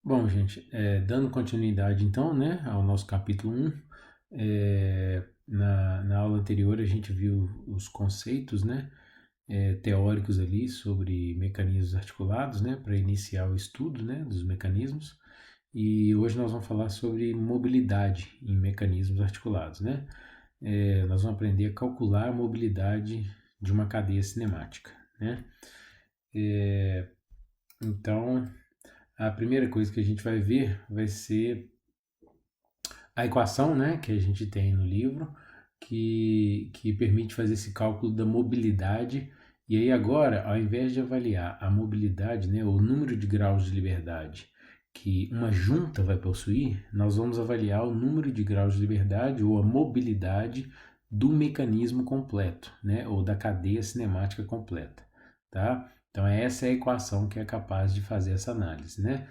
Bom, gente, dando continuidade então, né, ao nosso capítulo 1, na aula anterior a gente viu os conceitos, né, teóricos ali sobre mecanismos articulados, né, para iniciar o estudo, né, dos mecanismos, e hoje nós vamos falar sobre mobilidade em mecanismos articulados, né. Nós vamos aprender a calcular a mobilidade de uma cadeia cinemática, né. Então, a primeira coisa que a gente vai ver vai ser a equação, né, que a gente tem no livro, que permite fazer esse cálculo da mobilidade. E aí agora, ao invés de avaliar a mobilidade, né, o número de graus de liberdade que uma junta vai possuir, nós vamos avaliar o número de graus de liberdade ou a mobilidade do mecanismo completo, né, ou da cadeia cinemática completa, tá? Então essa é a equação que é capaz de fazer essa análise, né?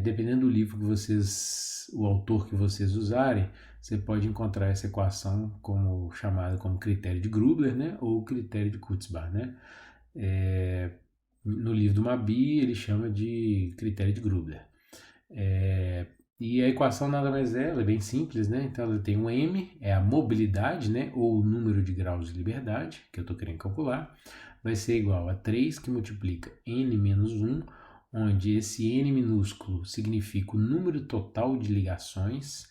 Dependendo do livro que vocês, o autor que vocês usarem, você pode encontrar essa equação como chamada como critério de Grubler, né, ou critério de Kurzbach, né? É, no livro do Mabi ele chama de critério de Grubler. E a equação nada mais é, ela é bem simples, né? Então ela tem um m, é a mobilidade, né, ou o número de graus de liberdade que eu estou querendo calcular, vai ser igual a 3 que multiplica n menos 1, onde esse n minúsculo significa o número total de ligações,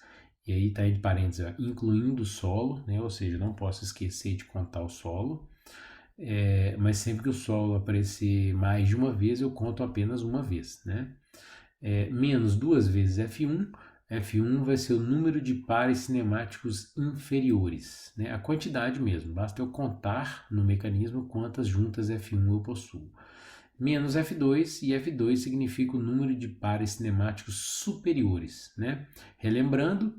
e aí está entre parênteses, incluindo o solo, né? Ou seja, não posso esquecer de contar o solo, mas sempre que o solo aparecer mais de uma vez, eu conto apenas uma vez, né? Menos duas vezes F1, F1 vai ser o número de pares cinemáticos inferiores, né? A quantidade mesmo, basta eu contar no mecanismo quantas juntas F1 eu possuo. Menos F2, e F2 significa o número de pares cinemáticos superiores, né? Relembrando,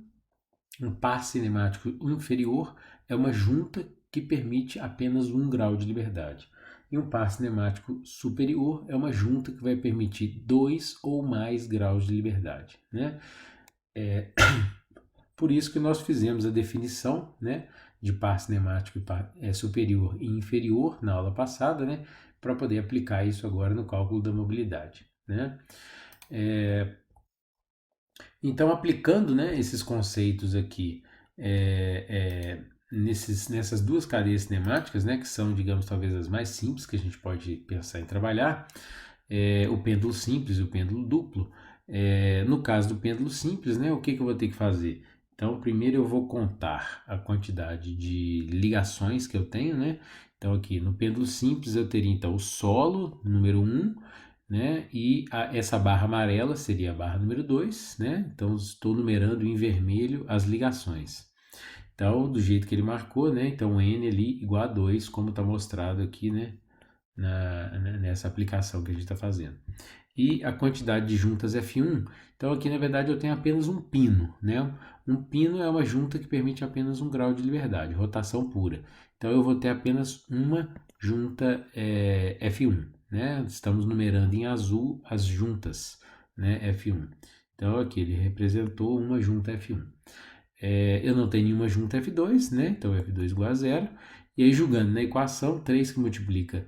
um par cinemático inferior é uma junta que permite apenas um grau de liberdade. E um par cinemático superior é uma junta que vai permitir dois ou mais graus de liberdade, né? Por isso que nós fizemos a definição, né, de par cinemático superior e inferior na aula passada, né, para poder aplicar isso agora no cálculo da mobilidade, né? Então, aplicando, né, esses conceitos aqui nessas duas cadeias cinemáticas, né, que são, digamos, talvez as mais simples que a gente pode pensar em trabalhar, o pêndulo simples e o pêndulo duplo. No caso do pêndulo simples, né, o que eu vou ter que fazer? Então, primeiro eu vou contar a quantidade de ligações que eu tenho, né? Então, aqui no pêndulo simples eu teria então o solo, número 1, né? E essa barra amarela seria a barra número 2, né? Então, estou numerando em vermelho as ligações. Então, do jeito que ele marcou, né? Então, N ali igual a 2, como está mostrado aqui, né? Nessa aplicação que a gente está fazendo. E a quantidade de juntas F1, então aqui na verdade eu tenho apenas um pino, né? Um pino é uma junta que permite apenas um grau de liberdade, rotação pura. Então eu vou ter apenas uma junta F1, né? Estamos numerando em azul as juntas, né? F1. Então aqui ele representou uma junta F1. Eu não tenho nenhuma junta F2, né? Então F2 igual a zero. E aí, jogando na equação, 3 que multiplica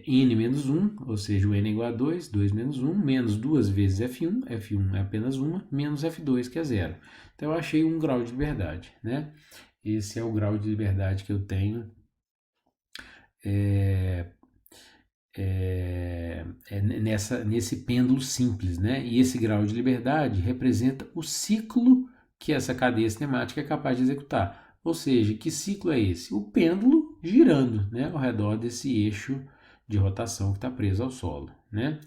n menos 1, ou seja, o n é igual a 2, 2 menos 1, menos 2 vezes F1, F1 é apenas uma, menos F2, que é zero. Então eu achei um grau de liberdade, né? Esse é o grau de liberdade que eu tenho nesse pêndulo simples, né? E esse grau de liberdade representa o ciclo que essa cadeia cinemática é capaz de executar. Ou seja, que ciclo é esse? O pêndulo girando, né, ao redor desse eixo de rotação que está preso ao solo, né?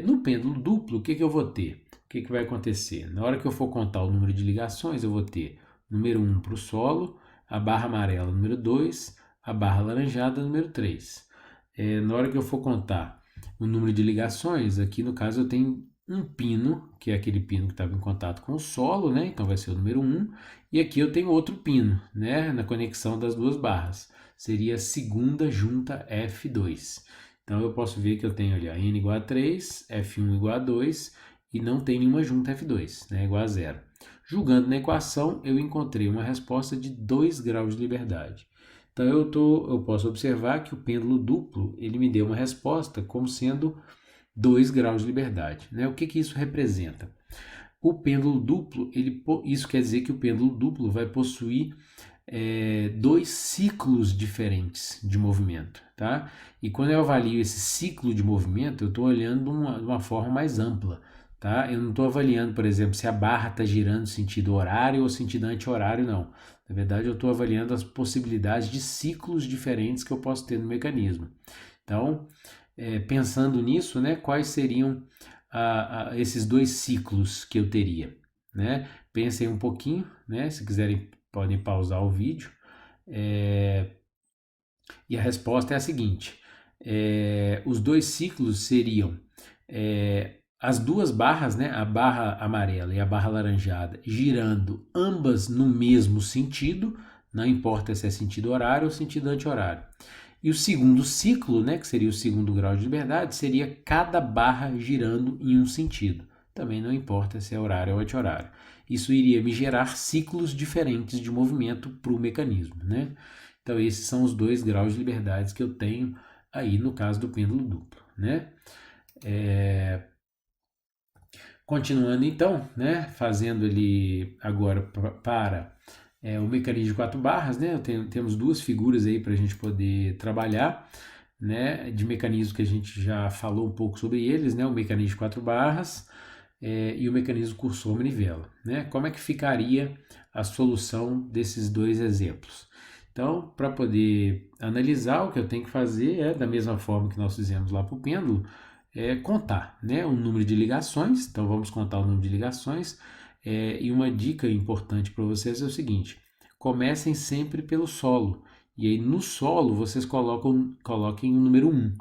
No pêndulo duplo, o que eu vou ter? O que vai acontecer? Na hora que eu for contar o número de ligações, eu vou ter número 1 para o solo, a barra amarela número 2, a barra alaranjada número 3. Na hora que eu for contar o número de ligações, aqui no caso eu tenho um pino, que é aquele pino que estava em contato com o solo, né? Então vai ser o número 1. E aqui eu tenho outro pino, né? Na conexão das duas barras. Seria a segunda junta F2. Então eu posso ver que eu tenho ali n igual a 3, F1 igual a 2 e não tem nenhuma junta F2, né? Igual a zero. Julgando na equação, eu encontrei uma resposta de 2 graus de liberdade. Então eu posso observar que o pêndulo duplo ele me deu uma resposta como sendo 2 graus de liberdade, né? O que que isso representa? O pêndulo duplo, isso quer dizer que o pêndulo duplo vai possuir 2 ciclos diferentes de movimento, tá? E quando eu avalio esse ciclo de movimento, eu estou olhando de uma forma mais ampla, tá? Eu não estou avaliando, por exemplo, se a barra está girando sentido horário ou sentido anti-horário, não. Na verdade, eu estou avaliando as possibilidades de ciclos diferentes que eu posso ter no mecanismo. Então, pensando nisso, né, quais seriam esses 2 ciclos que eu teria, né? Pensem um pouquinho, né? Se quiserem podem pausar o vídeo. E a resposta é a seguinte: os 2 ciclos seriam as 2 barras, né, a barra amarela e a barra laranjada, girando ambas no mesmo sentido, não importa se é sentido horário ou sentido anti-horário. E o segundo ciclo, né, que seria o segundo grau de liberdade, seria cada barra girando em um sentido. Também não importa se é horário ou anti-horário. Isso iria me gerar ciclos diferentes de movimento para o mecanismo, né? Então esses são os 2 graus de liberdade que eu tenho aí no caso do pêndulo duplo, né? Continuando então, né, fazendo ele agora para o mecanismo de 4 barras, né? Temos 2 figuras aí para a gente poder trabalhar, né, de mecanismos que a gente já falou um pouco sobre eles, né? O mecanismo de 4 barras e o mecanismo cursor-manivela, né? Como é que ficaria a solução desses 2 exemplos? Então, para poder analisar, o que eu tenho que fazer é, da mesma forma que nós fizemos lá para o pêndulo, contar, né, o número de ligações. Então, vamos contar o número de ligações. E uma dica importante para vocês é o seguinte: comecem sempre pelo solo. E aí, no solo, vocês coloquem o número 1.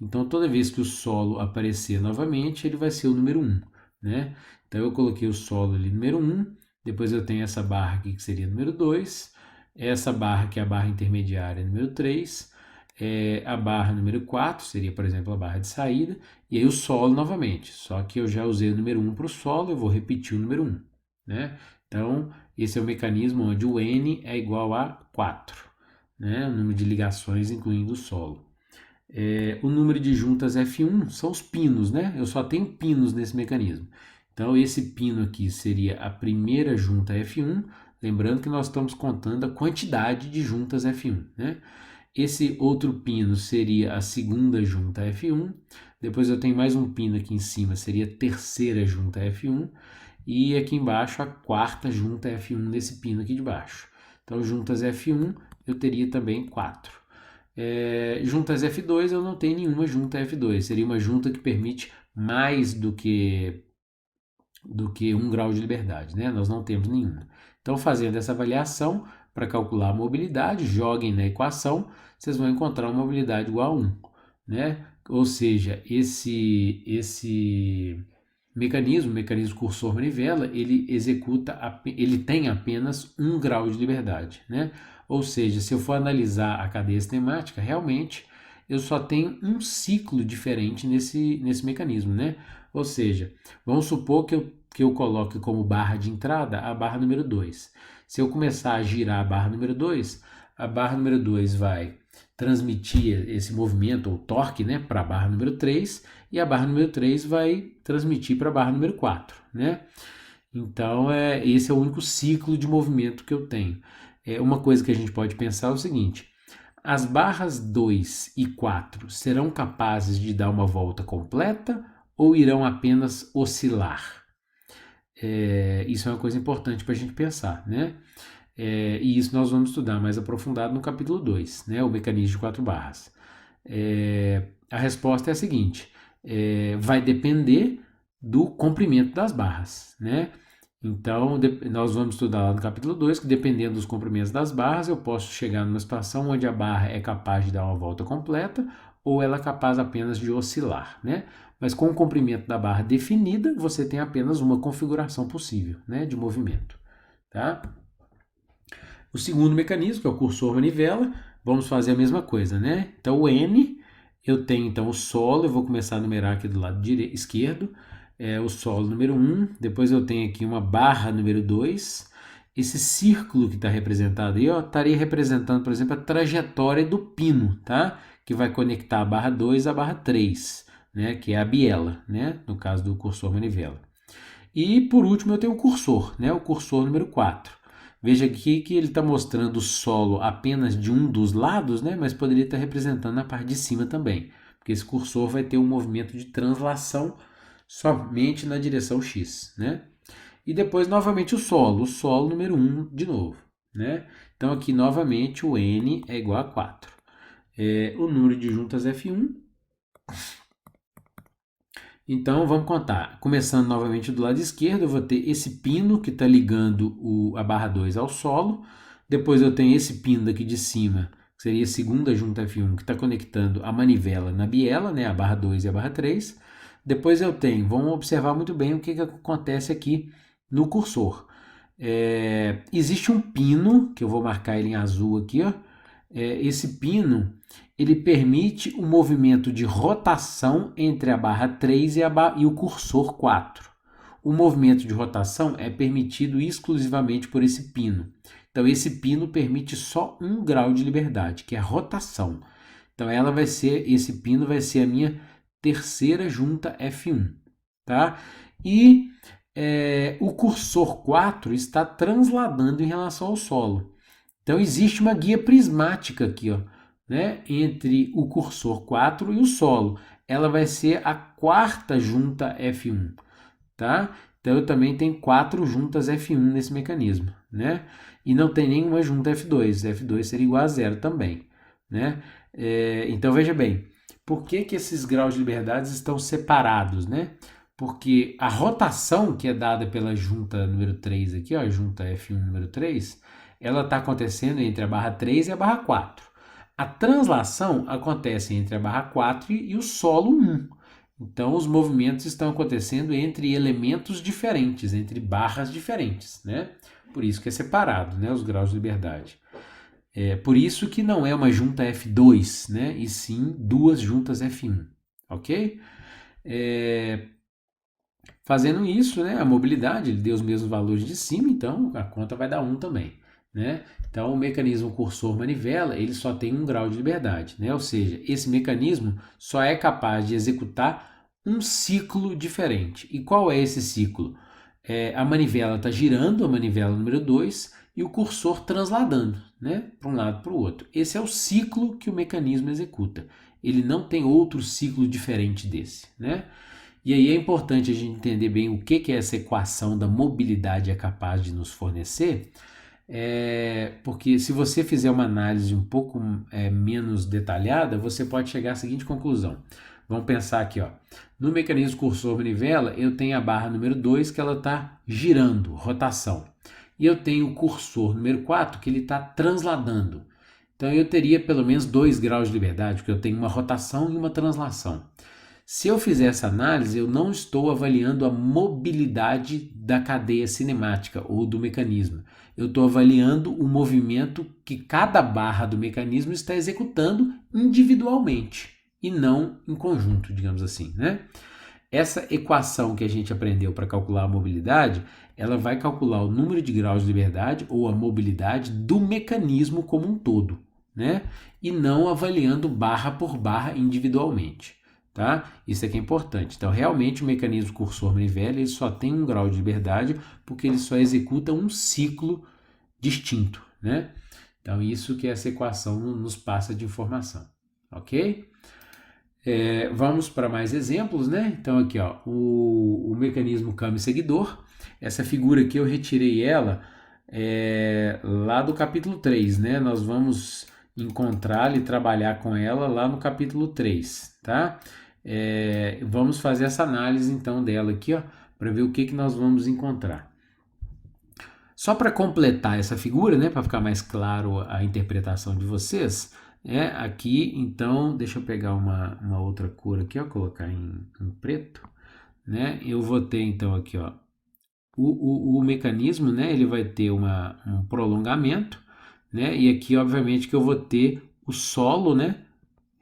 Então, toda vez que o solo aparecer novamente, ele vai ser o número 1, né? Então, eu coloquei o solo ali, número 1. Depois eu tenho essa barra aqui, que seria número 2. Essa barra, que é a barra intermediária, número 3, a barra número 4, seria, por exemplo, a barra de saída, e aí o solo novamente, só que eu já usei o número 1 para o solo, eu vou repetir o número 1, né? Então, esse é o mecanismo onde o N é igual a 4, né? O número de ligações, incluindo o solo. O número de juntas F1 são os pinos, né? Eu só tenho pinos nesse mecanismo. Então, esse pino aqui seria a primeira junta F1, lembrando que nós estamos contando a quantidade de juntas F1, né? Esse outro pino seria a segunda junta F1. Depois eu tenho mais um pino aqui em cima, seria a terceira junta F1. E aqui embaixo a quarta junta F1 nesse pino aqui de baixo. Então, juntas F1 eu teria também 4. Juntas F2 eu não tenho nenhuma junta F2. Seria uma junta que permite mais do que 1 grau de liberdade, né? Nós não temos nenhuma. Então, fazendo essa avaliação para calcular a mobilidade, joguem na equação, vocês vão encontrar uma mobilidade igual a 1, né? Ou seja, esse mecanismo cursor-manivela, ele tem apenas 1 grau de liberdade, né? Ou seja, se eu for analisar a cadeia cinemática, realmente eu só tenho um ciclo diferente nesse mecanismo, né? Ou seja, vamos supor que eu coloque como barra de entrada a barra número 2. Se eu começar a girar a barra número 2, a barra número 2 vai transmitir esse movimento ou torque, né, para a barra número 3, e a barra número 3 vai transmitir para a barra número 4, né? Então, esse é o único ciclo de movimento que eu tenho. Uma coisa que a gente pode pensar é o seguinte: as barras 2 e 4 serão capazes de dar uma volta completa ou irão apenas oscilar? Isso é uma coisa importante para a gente pensar, né? E isso nós vamos estudar mais aprofundado no capítulo 2, né? O mecanismo de 4 barras. A resposta é a seguinte: vai depender do comprimento das barras, né? Então, nós vamos estudar lá no capítulo 2 que, dependendo dos comprimentos das barras, eu posso chegar numa situação onde a barra é capaz de dar uma volta completa ou ela é capaz apenas de oscilar, né? Mas com o comprimento da barra definida, você tem apenas uma configuração possível, né, de movimento, tá? O segundo mecanismo, que é o cursor-manivela, vamos fazer a mesma coisa, né? Então, o N, eu tenho então o solo, eu vou começar a numerar aqui do lado esquerdo, o solo número 1, depois eu tenho aqui uma barra número 2, esse círculo que está representado aí, ó, estaria representando, por exemplo, a trajetória do pino, tá? Que vai conectar a barra 2 à barra 3. né, que é a biela, né, no caso do cursor manivela. E por último eu tenho o cursor, né, o cursor número 4. Veja aqui que ele está mostrando o solo apenas de um dos lados, né, mas poderia estar representando a parte de cima também, porque esse cursor vai ter um movimento de translação somente na direção X, né? E depois novamente o solo número 1 de novo, né? Então aqui novamente o N é igual a 4. O número de juntas F1. Então vamos contar. Começando novamente do lado esquerdo, eu vou ter esse pino que está ligando a barra 2 ao solo. Depois eu tenho esse pino daqui de cima, que seria a segunda junta F1, que está conectando a manivela na biela, né, a barra 2 e a barra 3. Depois eu tenho, vamos observar muito bem o que acontece aqui no cursor. Existe um pino, que eu vou marcar ele em azul aqui, ó. Esse pino, ele permite o movimento de rotação entre a barra 3 e o cursor 4. O movimento de rotação é permitido exclusivamente por esse pino. Então, esse pino permite só 1 grau de liberdade, que é a rotação. Então, esse pino vai ser a minha terceira junta F1, tá? E o cursor 4 está transladando em relação ao solo. Então existe uma guia prismática aqui, ó, né, entre o cursor 4 e o solo. Ela vai ser a quarta junta F1, tá? Então eu também tenho 4 juntas F1 nesse mecanismo, né? E não tem nenhuma junta F2. F2 seria igual a 0 também, né? Então veja bem, por que esses graus de liberdade estão separados, né? Porque a rotação que é dada pela junta número 3 aqui, ó, a junta F1 número 3, ela está acontecendo entre a barra 3 e a barra 4. A translação acontece entre a barra 4 e o solo 1. Então, os movimentos estão acontecendo entre elementos diferentes, entre barras diferentes, né? Por isso que é separado, né, os graus de liberdade. Por isso que não é uma junta F2, né, e sim 2 juntas F1, ok? Fazendo isso, né, a mobilidade, ele deu os mesmos valores de cima, então a conta vai dar 1 também, né? Então o mecanismo cursor-manivela, ele só tem 1 grau de liberdade, né? Ou seja, esse mecanismo só é capaz de executar um ciclo diferente. E qual é esse ciclo? A manivela está girando, a manivela número 2, e o cursor transladando, né, para um lado para o outro. Esse é o ciclo que o mecanismo executa. Ele não tem outro ciclo diferente desse, né? E aí é importante a gente entender bem o que essa equação da mobilidade é capaz de nos fornecer, porque se você fizer uma análise um pouco menos detalhada, você pode chegar à seguinte conclusão. Vamos pensar aqui, ó. No mecanismo cursor-manivela, eu tenho a barra número 2 que ela está girando, rotação. E eu tenho o cursor número 4 que ele está transladando. Então eu teria pelo menos 2 graus de liberdade, porque eu tenho uma rotação e uma translação. Se eu fizer essa análise, eu não estou avaliando a mobilidade da cadeia cinemática ou do mecanismo. Eu estou avaliando o movimento que cada barra do mecanismo está executando individualmente e não em conjunto, digamos assim, né? Essa equação que a gente aprendeu para calcular a mobilidade, ela vai calcular o número de graus de liberdade ou a mobilidade do mecanismo como um todo, né? E não avaliando barra por barra individualmente. Tá? Isso aqui é importante. Então, realmente, o mecanismo cursor-manivela ele só tem 1 grau de liberdade porque ele só executa um ciclo distinto, né? Então, isso que essa equação nos passa de informação, ok? Vamos para mais exemplos, né? Então, aqui, ó, o mecanismo câmbio seguidor. Essa figura aqui eu retirei ela lá do capítulo 3, né? Nós vamos encontrá-la e trabalhar com ela lá no capítulo 3, tá? Vamos fazer essa análise então dela aqui, ó, para ver o que nós vamos encontrar. Só para completar essa figura, né, para ficar mais claro a interpretação de vocês, aqui então, deixa eu pegar uma outra cor aqui, ó, colocar em preto, né? Eu vou ter então aqui, ó, o mecanismo, né, ele vai ter um prolongamento, né? E aqui obviamente que eu vou ter o solo, né,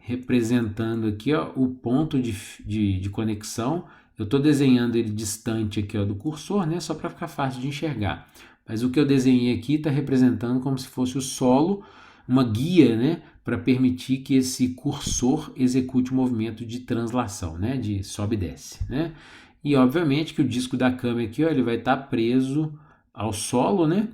representando aqui, ó, o ponto de conexão. Eu estou desenhando ele distante aqui, ó, do cursor, né, só para ficar fácil de enxergar. Mas o que eu desenhei aqui está representando como se fosse o solo, uma guia, né, para permitir que esse cursor execute o movimento de translação, né? De sobe e desce, né? E obviamente que o disco da câmera aqui, ó, ele vai estar preso ao solo, né?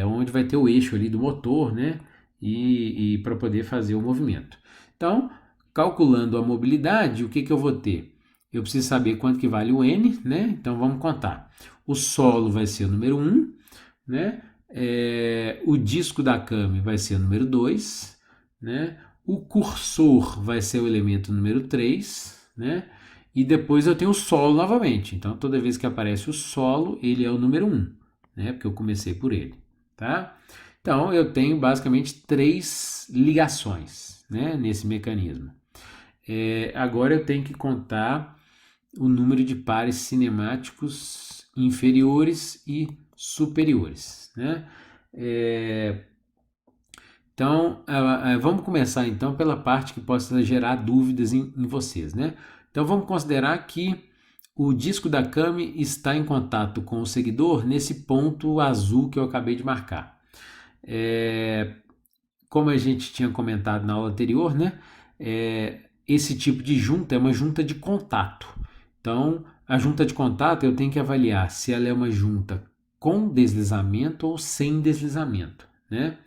Onde vai ter o eixo ali do motor, né? E para poder fazer o movimento. Então, calculando a mobilidade, o que eu vou ter? Eu preciso saber quanto que vale o N, né? Então vamos contar. O solo vai ser o número 1, né? O disco da câmera vai ser o número 2, né? O cursor vai ser o elemento número 3, né? E depois eu tenho o solo novamente. Então toda vez que aparece o solo, ele é o número 1, né? Porque eu comecei por ele, tá? Então eu tenho basicamente 3 ligações, né? Nesse mecanismo. Agora eu tenho que contar o número de pares cinemáticos inferiores e superiores, né? Então, vamos começar então pela parte que possa gerar dúvidas em vocês, né? Então vamos considerar que o disco da Kami está em contato com o seguidor nesse ponto azul que eu acabei de marcar. Como a gente tinha comentado na aula anterior, né? Esse tipo de junta é uma junta de contato. Então, a junta de contato eu tenho que avaliar se ela é uma junta com deslizamento ou sem deslizamento, né?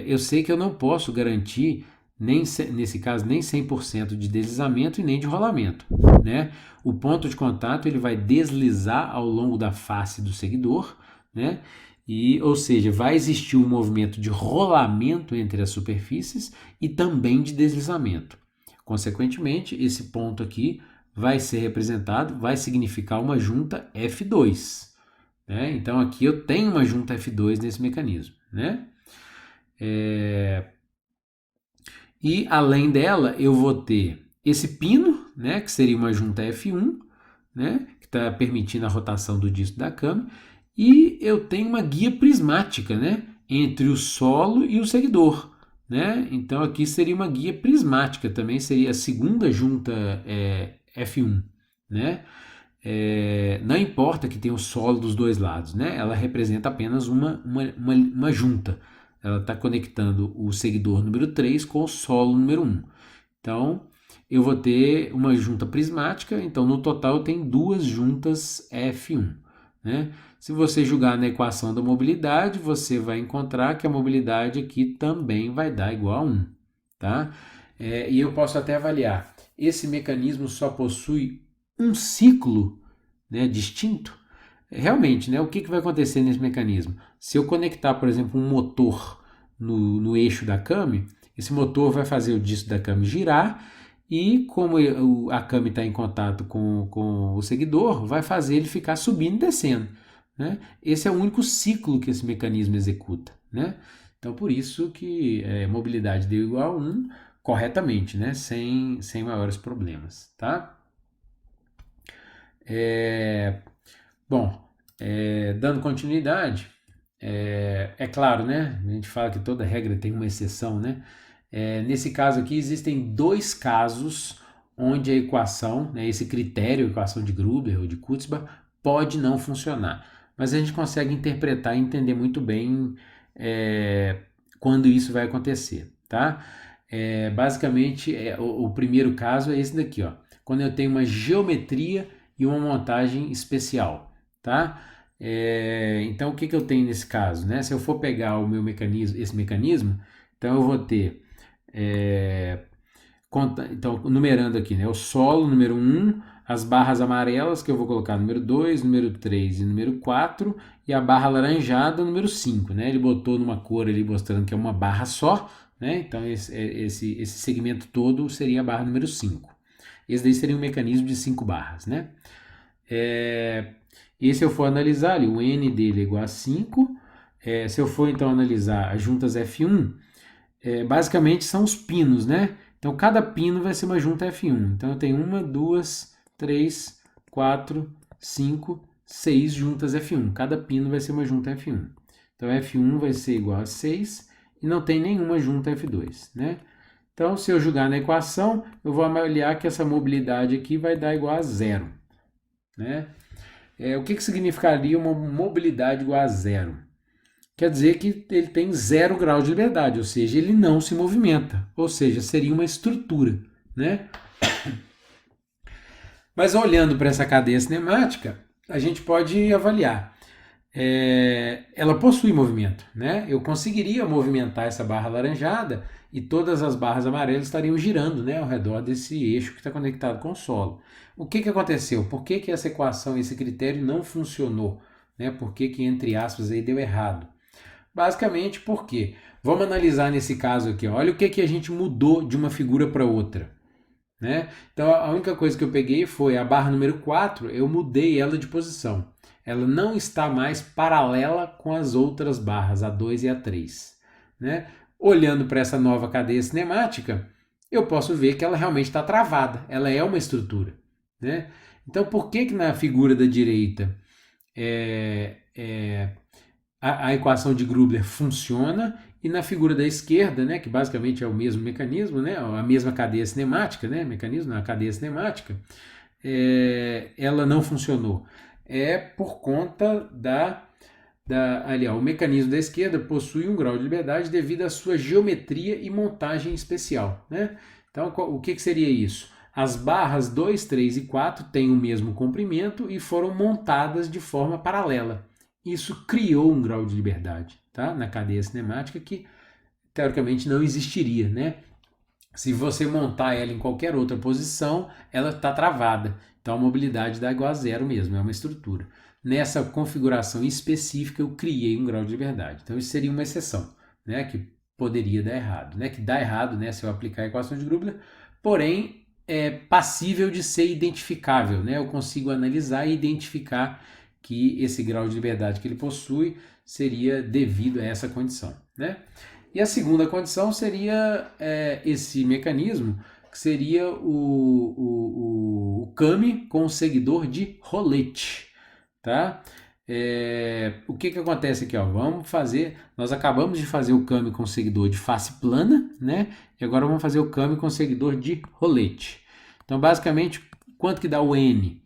Eu sei que eu não posso garantir, nesse caso, nem 100% de deslizamento e nem de rolamento, né? O ponto de contato ele vai deslizar ao longo da face do seguidor, né? Ou seja, vai existir um movimento de rolamento entre as superfícies e também de deslizamento. Consequentemente, esse ponto aqui vai ser representado, vai significar uma junta F2, né? Então aqui eu tenho uma junta F2 nesse mecanismo, né? E além dela eu vou ter esse pino, né? Que seria uma junta F1, né? Que está permitindo a rotação do disco da câmera. E eu tenho uma guia prismática, né? Entre o solo e o seguidor, né? Então aqui seria uma guia prismática, também seria a segunda junta F1, né? Não importa que tenha o solo dos dois lados, né? Ela representa apenas uma junta. Ela está conectando o seguidor número 3 com o solo número 1. Então, eu vou ter uma junta prismática, então no total eu tenho 2 juntas F1, né? Se você jogar na equação da mobilidade, você vai encontrar que a mobilidade aqui também vai dar igual a 1, tá? E eu posso até avaliar, esse mecanismo só possui um ciclo, né, distinto? Realmente, né, o que vai acontecer nesse mecanismo? Se eu conectar, por exemplo, um motor no eixo da Kami, esse motor vai fazer o disco da Kami girar e como a Kami está em contato com o seguidor, vai fazer ele ficar subindo e descendo, né? Esse é o único ciclo que esse mecanismo executa, né? Então, por isso que mobilidade deu igual a 1 corretamente, né? Sem maiores problemas, tá? Dando continuidade, claro, né? A gente fala que toda regra tem uma exceção, né? Nesse caso aqui, existem 2 casos onde a equação, né, esse critério, a equação de Gruber ou de Kutzbach, pode não funcionar. Mas a gente consegue interpretar e entender muito bem quando isso vai acontecer, tá? Basicamente, o primeiro caso é esse daqui, ó. Quando eu tenho uma geometria e uma montagem especial, tá? Então, o que eu tenho nesse caso, né? Se eu for pegar o meu mecanismo, esse mecanismo, então eu vou ter, então, numerando aqui, né? O solo, número 1, as barras amarelas, que eu vou colocar número 2, número 3 e número 4, e a barra alaranjada, número 5, né? Ele botou numa cor ali mostrando que é uma barra só, né? Então, esse segmento todo seria a barra número 5. Esse daí seria um mecanismo de 5 barras, né? E se eu for analisar ali, o N dele é igual a 5. Se eu for então analisar as juntas F1, basicamente são os pinos, né? Então cada pino vai ser uma junta F1. Então eu tenho 1, 2, 3, 4, 5, 6 juntas F1. Cada pino vai ser uma junta F1. Então F1 vai ser igual a 6 e não tem nenhuma junta F2, né? Então, se eu jogar na equação, eu vou avaliar que essa mobilidade aqui vai dar igual a 0, né? O que significaria uma mobilidade igual a 0? quer dizer que ele tem 0 grau de liberdade, ou seja, ele não se movimenta, ou seja, seria uma estrutura, né? Mas olhando para essa cadeia cinemática, a gente pode avaliar. Ela possui movimento, né? Eu conseguiria movimentar essa barra alaranjada e todas as barras amarelas estariam girando, né, ao redor desse eixo que está conectado com o solo. O que aconteceu? Por que essa equação, esse critério não funcionou? Né? Por que, entre aspas, aí deu errado? Basicamente porque, vamos analisar nesse caso aqui, olha o que a gente mudou de uma figura para outra. Né? Então a única coisa que eu peguei foi a barra número 4, eu mudei ela de posição. Ela não está mais paralela com as outras barras, a 2 e a 3. Né? Olhando para essa nova cadeia cinemática, eu posso ver que ela realmente está travada, ela é uma estrutura. Né? Então por que na figura da direita a equação de Grubler funciona e na figura da esquerda, né, que basicamente é o mesmo mecanismo, né, a mesma cadeia cinemática, né, mecanismo, a cadeia cinemática, ela não funcionou. É por conta o mecanismo da esquerda possui um grau de liberdade devido à sua geometria e montagem especial. Né? Então, o que seria isso? As barras 2, 3 e 4 têm o mesmo comprimento e foram montadas de forma paralela. Isso criou um grau de liberdade, tá? Na cadeia cinemática que teoricamente não existiria, né? Se você montar ela em qualquer outra posição, ela está travada. Então a mobilidade dá igual a 0 mesmo, é uma estrutura. Nessa configuração específica eu criei um grau de liberdade. Então isso seria uma exceção, né? Que poderia dar errado, né? Que dá errado, né? Se eu aplicar a equação de Grubler, porém é passível de ser identificável, né? Eu consigo analisar e identificar que esse grau de liberdade que ele possui seria devido a essa condição, né? E a segunda condição seria esse mecanismo, que seria o kame com o seguidor de rolete, tá? O que acontece aqui? Ó? Nós acabamos de fazer o kame com seguidor de face plana, né? E agora vamos fazer o kame com seguidor de rolete. Então, basicamente, quanto que dá o N?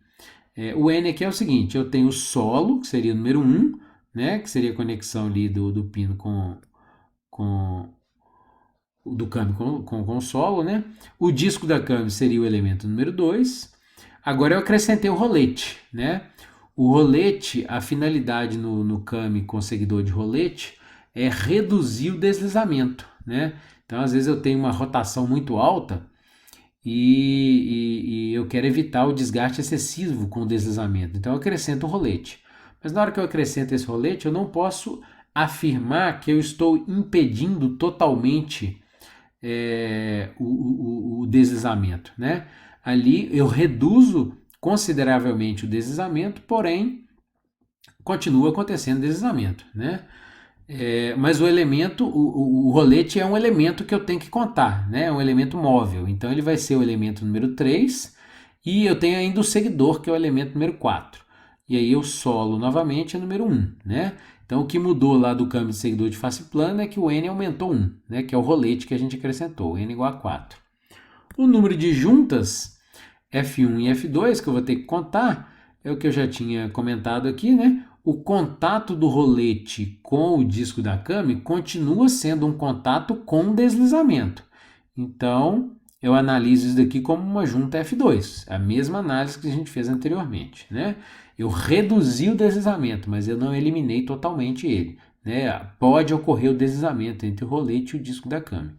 O N aqui é o seguinte, eu tenho o solo, que seria o número 1, né? Que seria a conexão ali do pino do câmbio com o solo, né? O disco da câmbio seria o elemento número 2. Agora eu acrescentei o rolete, né? O rolete, a finalidade no câmbio com seguidor de rolete é reduzir o deslizamento, né? Então, às vezes eu tenho uma rotação muito alta e eu quero evitar o desgaste excessivo com o deslizamento. Então, eu acrescento o rolete. Mas na hora que eu acrescento esse rolete, eu não posso afirmar que eu estou impedindo totalmente o deslizamento, né? Ali eu reduzo consideravelmente o deslizamento, porém continua acontecendo deslizamento, né? Mas o elemento, o rolete é um elemento que eu tenho que contar, né? É um elemento móvel, então ele vai ser o elemento número 3 e eu tenho ainda o seguidor, que é o elemento número 4. E aí o solo novamente é número 1, né? Então o que mudou lá do câmbio de seguidor de face plana é que o N aumentou 1, né? Que é o rolete que a gente acrescentou, N igual a 4. O número de juntas F1 e F2 que eu vou ter que contar é o que eu já tinha comentado aqui, né? O contato do rolete com o disco da câmbio continua sendo um contato com deslizamento. Então, eu analiso isso daqui como uma junta F2, a mesma análise que a gente fez anteriormente, né? Eu reduzi o deslizamento, mas eu não eliminei totalmente ele, né? Pode ocorrer o deslizamento entre o rolete e o disco da câmbio.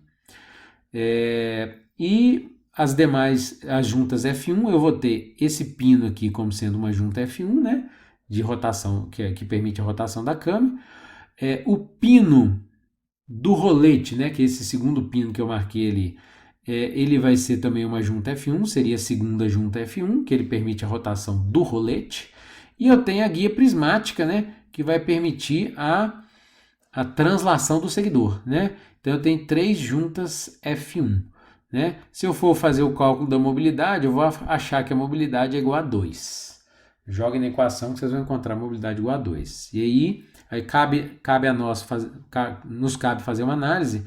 E as demais, as juntas F1, eu vou ter esse pino aqui como sendo uma junta F1, né? De rotação, que permite a rotação da câmbio. O pino do rolete, né? Que é esse segundo pino que eu marquei ali, ele vai ser também uma junta F1, seria a segunda junta F1, que ele permite a rotação do rolete. E eu tenho a guia prismática, né? Que vai permitir a translação do seguidor, né? Então eu tenho 3 juntas F1. Né? Se eu for fazer o cálculo da mobilidade, eu vou achar que a mobilidade é igual a 2. Joguem na equação que vocês vão encontrar a mobilidade igual a 2. E aí cabe a nós nos cabe fazer uma análise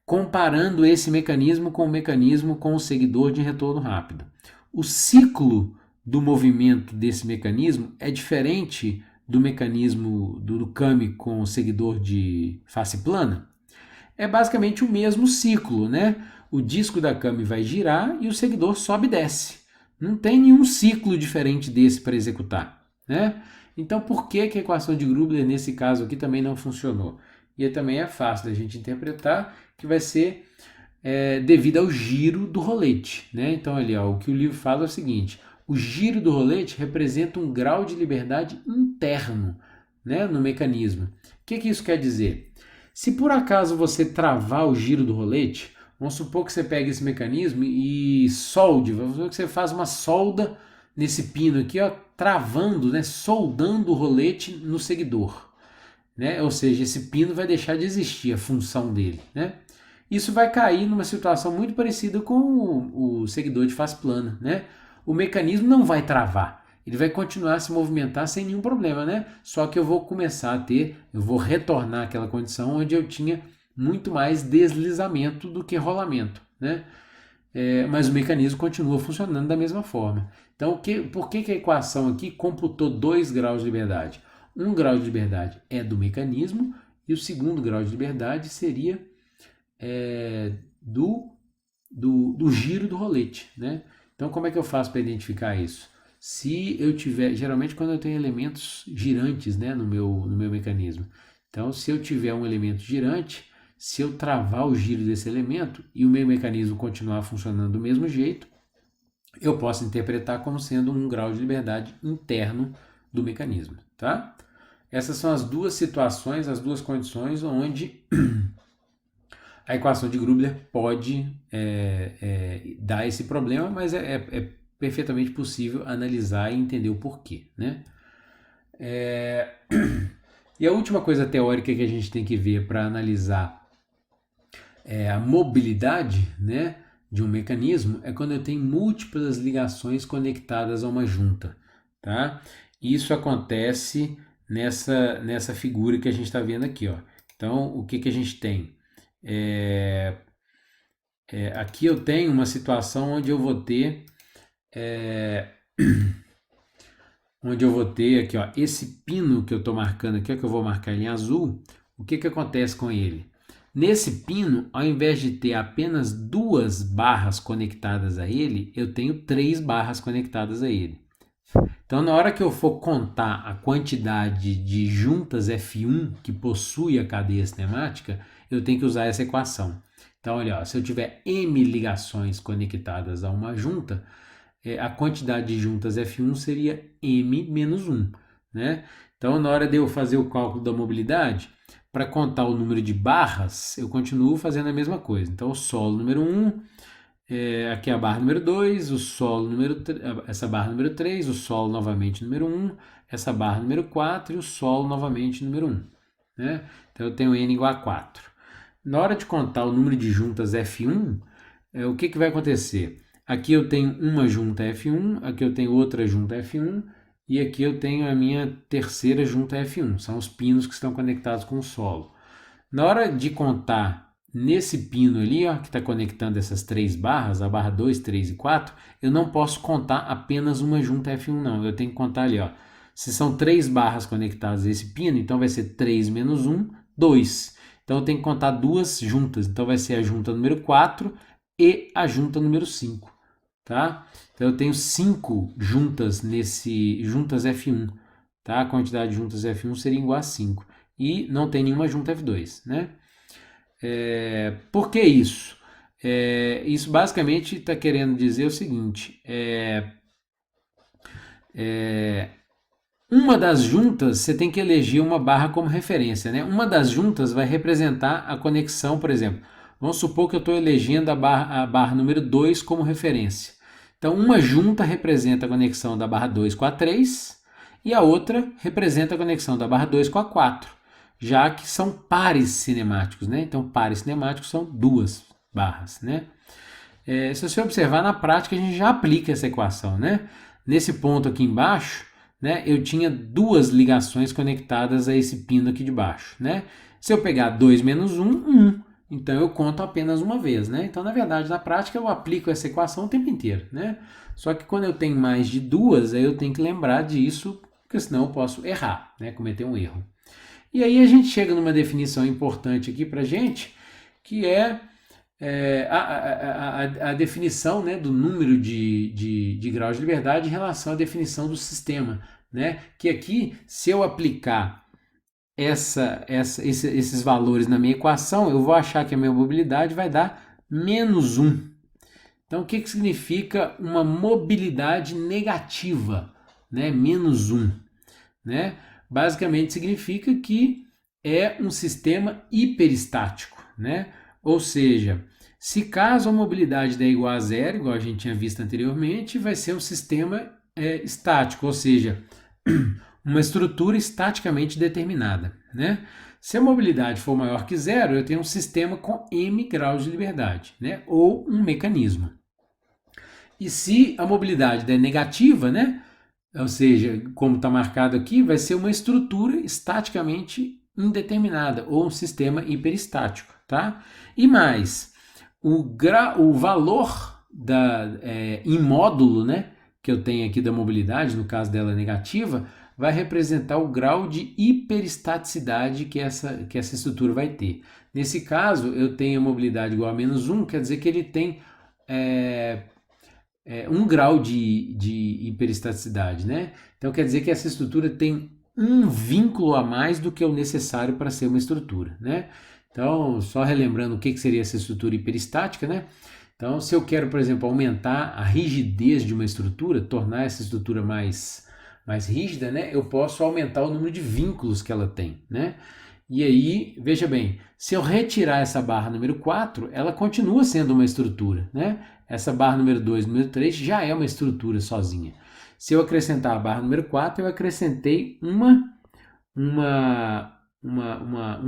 comparando esse mecanismo com o mecanismo com o seguidor de retorno rápido. O ciclo do movimento desse mecanismo é diferente do mecanismo do Kami com o seguidor de face plana? É basicamente o mesmo ciclo, né? O disco da Kami vai girar e o seguidor sobe e desce. Não tem nenhum ciclo diferente desse para executar, né? Então, por que a equação de Grubler nesse caso aqui também não funcionou? E também é fácil da gente interpretar que vai ser devido ao giro do rolete, né? Então, ali, ó, o que o livro fala é o seguinte: o giro do rolete representa um grau de liberdade interno, né, no mecanismo. O que isso quer dizer? Se por acaso você travar o giro do rolete, vamos supor que você pega esse mecanismo e solde, vamos supor que você faz uma solda nesse pino aqui, ó, travando, né, soldando o rolete no seguidor, né? Ou seja, esse pino vai deixar de existir, a função dele, né? Isso vai cair numa situação muito parecida com o seguidor de face plana, né? O mecanismo não vai travar, ele vai continuar a se movimentar sem nenhum problema, né? Só que eu vou começar eu vou retornar àquela condição onde eu tinha muito mais deslizamento do que rolamento, né? Mas o mecanismo continua funcionando da mesma forma. Então, por que a equação aqui computou 2 graus de liberdade? 1 grau de liberdade é do mecanismo e o segundo grau de liberdade seria do giro do rolete, né? Então, como é que eu faço para identificar isso? Se eu tiver, geralmente quando eu tenho elementos girantes, né, no meu mecanismo. Então, se eu tiver um elemento girante, se eu travar o giro desse elemento e o meu mecanismo continuar funcionando do mesmo jeito, eu posso interpretar como sendo 1 grau de liberdade interno do mecanismo, tá? Essas são as duas situações, as duas condições onde a equação de Grubler pode dar esse problema, mas é perfeitamente possível analisar e entender o porquê, né? E a última coisa teórica que a gente tem que ver para analisar a mobilidade, né, de um mecanismo é quando eu tenho múltiplas ligações conectadas a uma junta, tá? Isso acontece nessa figura que a gente está vendo aqui, ó. Então, o que a gente tem? Aqui eu tenho uma situação onde eu vou ter aqui, ó, esse pino que eu estou marcando aqui, ó, que eu vou marcar em azul. O que acontece com ele? Nesse pino, ao invés de ter apenas 2 barras conectadas a ele, eu tenho 3 barras conectadas a ele. Então, na hora que eu for contar a quantidade de juntas F1 que possui a cadeia cinemática, eu tenho que usar essa equação. Então, olha, ó, se eu tiver M ligações conectadas a uma junta, a quantidade de juntas F1 seria M menos 1, né? Então, na hora de eu fazer o cálculo da mobilidade, para contar o número de barras, eu continuo fazendo a mesma coisa. Então, o solo número 1, aqui é a barra número 2, o solo essa barra número 3, o solo novamente número 1, essa barra número 4 e o solo novamente número 1. Né? Então, eu tenho N igual a 4. Na hora de contar o número de juntas F1, o que vai acontecer? Aqui eu tenho uma junta F1, aqui eu tenho outra junta F1, e aqui eu tenho a minha terceira junta F1, são os pinos que estão conectados com o solo. Na hora de contar nesse pino ali, ó, que está conectando essas 3 barras, a barra 2, 3 e 4, eu não posso contar apenas uma junta F1 não, eu tenho que contar ali, ó, se são 3 barras conectadas a esse pino, então vai ser 3 menos 1, 2. Então eu tenho que contar 2 juntas, então vai ser a junta número 4 e a junta número 5. Tá? Então eu tenho 5 juntas juntas F1, tá? A quantidade de juntas F1 seria igual a 5 e não tem nenhuma junta F2, né? Por que isso? Isso basicamente está querendo dizer o seguinte: uma das juntas você tem que eleger uma barra como referência, né? Uma das juntas vai representar a conexão, por exemplo. Vamos supor que eu estou elegendo a barra número 2 como referência. Então, uma junta representa a conexão da barra 2 com a 3 e a outra representa a conexão da barra 2 com a 4, já que são pares cinemáticos, né? Então, pares cinemáticos são 2 barras, né? Se você observar na prática, a gente já aplica essa equação, né? Nesse ponto aqui embaixo, né, eu tinha 2 ligações conectadas a esse pino aqui de baixo, né? Se eu pegar 2 menos 1, 1. Então eu conto apenas uma vez, né? Então, na verdade, na prática eu aplico essa equação o tempo inteiro, né? Só que quando eu tenho mais de 2, aí eu tenho que lembrar disso porque senão eu posso errar, né, cometer um erro. E aí a gente chega numa definição importante aqui para a gente, que é, a definição, né, do número de graus de liberdade em relação à definição do sistema, né? Que aqui, se eu aplicar esses valores na minha equação, eu vou achar que a minha mobilidade vai dar -1. Então, o que significa uma mobilidade negativa, né? -1, né? Basicamente significa que é um sistema hiperestático, né? Ou seja, se caso a mobilidade der igual a zero, igual a gente tinha visto anteriormente, vai ser um sistema estático, ou seja, uma estrutura estaticamente determinada, né? Se a mobilidade for maior que zero, eu tenho um sistema com m graus de liberdade, né? Ou um mecanismo. E se a mobilidade der negativa, né? Ou seja, como está marcado aqui, vai ser uma estrutura estaticamente indeterminada ou um sistema hiperestático, tá? E mais, o valor em módulo, né, que eu tenho aqui da mobilidade, no caso dela negativa, vai representar o grau de hiperestaticidade que essa estrutura vai ter. Nesse caso, eu tenho a mobilidade igual a -1, quer dizer que ele tem 1 grau de hiperestaticidade, né? Então quer dizer que essa estrutura tem um vínculo a mais do que o necessário para ser uma estrutura, né? Então, só relembrando o que seria essa estrutura hiperestática, né? Então, se eu quero, por exemplo, aumentar a rigidez de uma estrutura, tornar essa estrutura mais rígida, né? Eu posso aumentar o número de vínculos que ela tem, né? E aí, veja bem, se eu retirar essa barra número 4, ela continua sendo uma estrutura, né? Essa barra número 2, número 3 já é uma estrutura sozinha. Se eu acrescentar a barra número 4, eu acrescentei um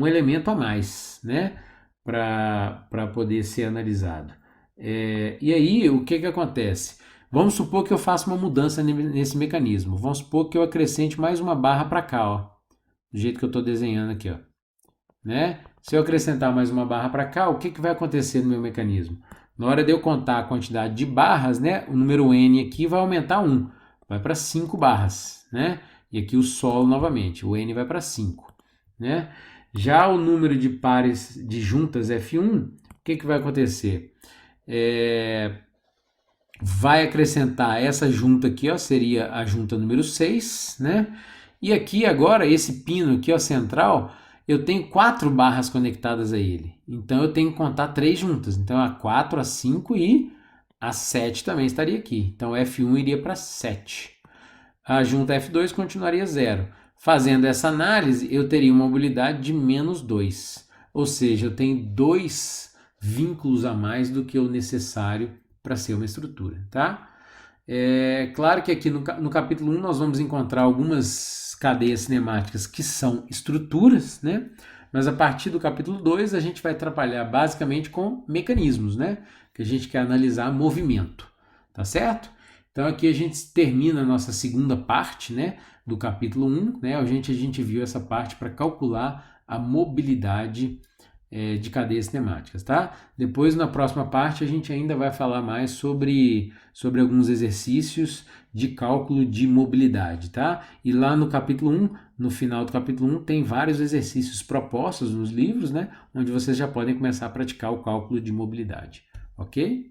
elemento a mais, né? Para poder ser analisado. E aí, o que acontece? Vamos supor que eu faça uma mudança nesse mecanismo. Vamos supor que eu acrescente mais uma barra para cá, ó, do jeito que eu estou desenhando aqui, ó, né? Se eu acrescentar mais uma barra para cá, o que vai acontecer no meu mecanismo? Na hora de eu contar a quantidade de barras, né, o número n aqui vai aumentar 1, vai para 5 barras, né? E aqui o solo novamente, o n vai para 5, né? Já o número de pares de juntas F1, o que vai acontecer? Vai acrescentar essa junta aqui, ó, seria a junta número 6, né? E aqui agora, esse pino aqui, ó, central, eu tenho 4 barras conectadas a ele. Então eu tenho que contar 3 juntas. Então a 4, a 5 e a 7 também estaria aqui. Então F1 iria para 7. A junta F2 continuaria 0. Fazendo essa análise, eu teria uma mobilidade de -2. Ou seja, eu tenho 2 vínculos a mais do que o necessário para ser uma estrutura, tá? Claro que aqui no capítulo 1 nós vamos encontrar algumas cadeias cinemáticas que são estruturas, né? Mas a partir do capítulo 2 a gente vai trabalhar basicamente com mecanismos, né? Que a gente quer analisar movimento, tá certo? Então aqui a gente termina a nossa segunda parte, né, do capítulo 1, né? A gente viu essa parte para calcular a mobilidade de cadeias cinemáticas, tá? Depois, na próxima parte, a gente ainda vai falar mais sobre alguns exercícios de cálculo de mobilidade, tá? E lá no capítulo 1, no final do capítulo 1, tem vários exercícios propostos nos livros, né? Onde vocês já podem começar a praticar o cálculo de mobilidade, ok?